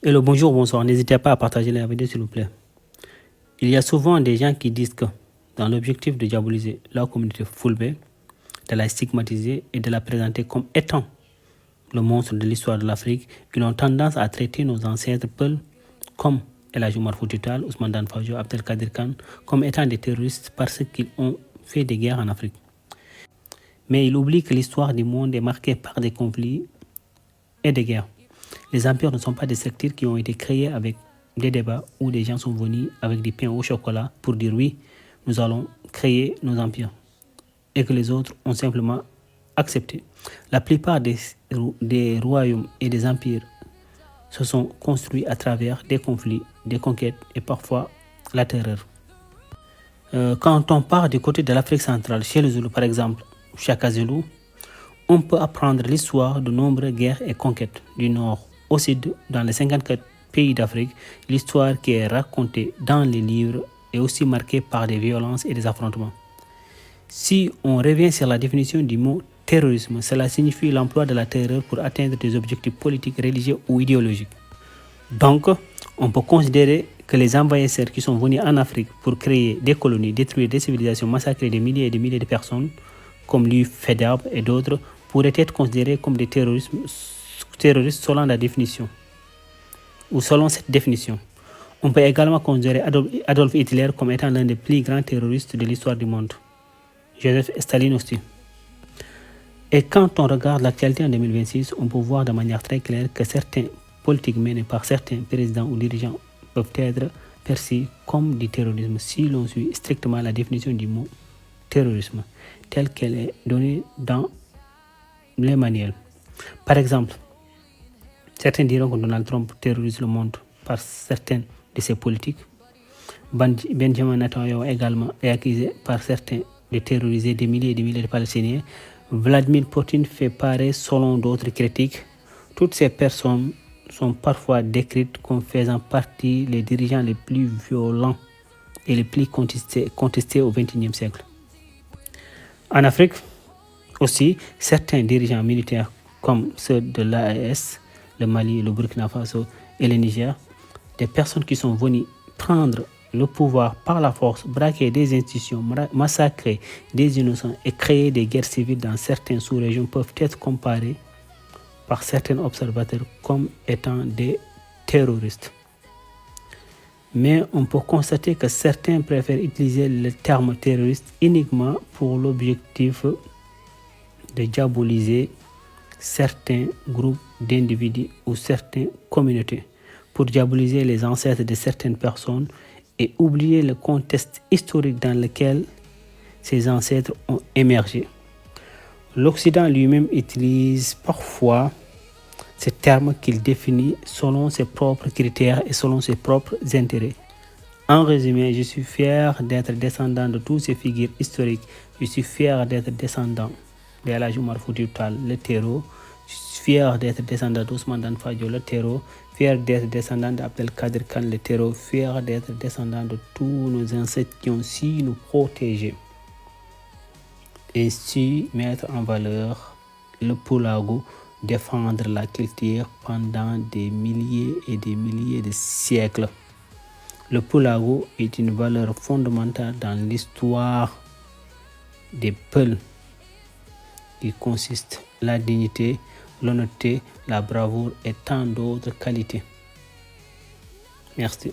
Hello, bonjour, bonsoir. N'hésitez pas à partager la vidéo s'il vous plaît. Il y a souvent des gens qui disent que dans l'objectif de diaboliser la communauté Fulbe, de la stigmatiser et de la présenter comme étant le monstre de l'histoire de l'Afrique, ils ont tendance à traiter nos ancêtres Peuls comme El Hadji Oumar Foutiyou Tall, Ousmane Dan Fodio, Abdelkader Khan comme étant des terroristes parce qu'ils ont fait des guerres en Afrique. Mais ils oublient que l'histoire du monde est marquée par des conflits et des guerres. Les empires ne sont pas des structures qui ont été créées avec des débats où des gens sont venus avec du pain au chocolat pour dire oui, nous allons créer nos empires. Et que les autres ont simplement accepté. La plupart des royaumes et des empires se sont construits à travers des conflits, des conquêtes et parfois la terreur. Quand on part du côté de l'Afrique centrale, chez les Zoulous par exemple, Chaka Zulu, on peut apprendre l'histoire de nombreuses guerres et conquêtes du nord au sud dans les 54 pays d'Afrique. L'histoire qui est racontée dans les livres est aussi marquée par des violences et des affrontements. Si on revient sur la définition du mot terrorisme, cela signifie l'emploi de la terreur pour atteindre des objectifs politiques, religieux ou idéologiques. Donc, on peut considérer que les envahisseurs qui sont venus en Afrique pour créer des colonies, détruire des civilisations, massacrer des milliers et des milliers de personnes, comme Louis Faidherbe et d'autres, pourraient être considérés comme des terroristes selon la définition, ou selon cette définition. On peut également considérer Adolf Hitler comme étant l'un des plus grands terroristes de l'histoire du monde. Joseph Staline aussi. Et quand on regarde l'actualité en 2026, on peut voir de manière très claire que certains politiques menés par certains présidents ou dirigeants peuvent être perçus comme du terrorisme si l'on suit strictement la définition du mot terrorisme telle qu'elle est donnée dans les manuels. Par exemple, certains diront que Donald Trump terrorise le monde par certaines de ses politiques. Benjamin Netanyahu également est accusé par certains de terroriser des milliers et des milliers de Palestiniens. Vladimir Poutine fait pareil selon d'autres critiques. Toutes ces personnes sont parfois décrites comme faisant partie des dirigeants les plus violents et les plus contestés au XXIe siècle. En Afrique aussi, certains dirigeants militaires comme ceux de l'AES, le Mali, le Burkina Faso et le Niger, des personnes qui sont venues prendre le pouvoir par la force, braquer des institutions, massacrer des innocents et créer des guerres civiles dans certaines sous-régions peuvent être comparés par certains observateurs comme étant des terroristes. Mais on peut constater que certains préfèrent utiliser le terme terroriste uniquement pour l'objectif de diaboliser certains groupes d'individus ou certaines communautés, pour diaboliser les ancêtres de certaines personnes et oublier le contexte historique dans lequel ces ancêtres ont émergé. L'Occident lui-même utilise parfois ce terme qu'il définit selon ses propres critères et selon ses propres intérêts. En résumé, je suis fier d'être descendant de toutes ces figures historiques. Je suis fier d'être descendant de El Hadji Oumar Foutiyou Tall, le terreau. Je suis fier d'être descendant d'Ousmane Dan Fodio, le terreau. Fier d'être descendant d'Abdelkader Khan, le terreau. Fier d'être descendant de tous nos ancêtres qui ont su nous protéger et su mettre en valeur le Pulago, défendre la culture pendant des milliers et des milliers de siècles. Le Pulago est une valeur fondamentale dans l'histoire des Peuls qui consiste la dignité, l'honnêteté, la bravoure et tant d'autres qualités. Merci.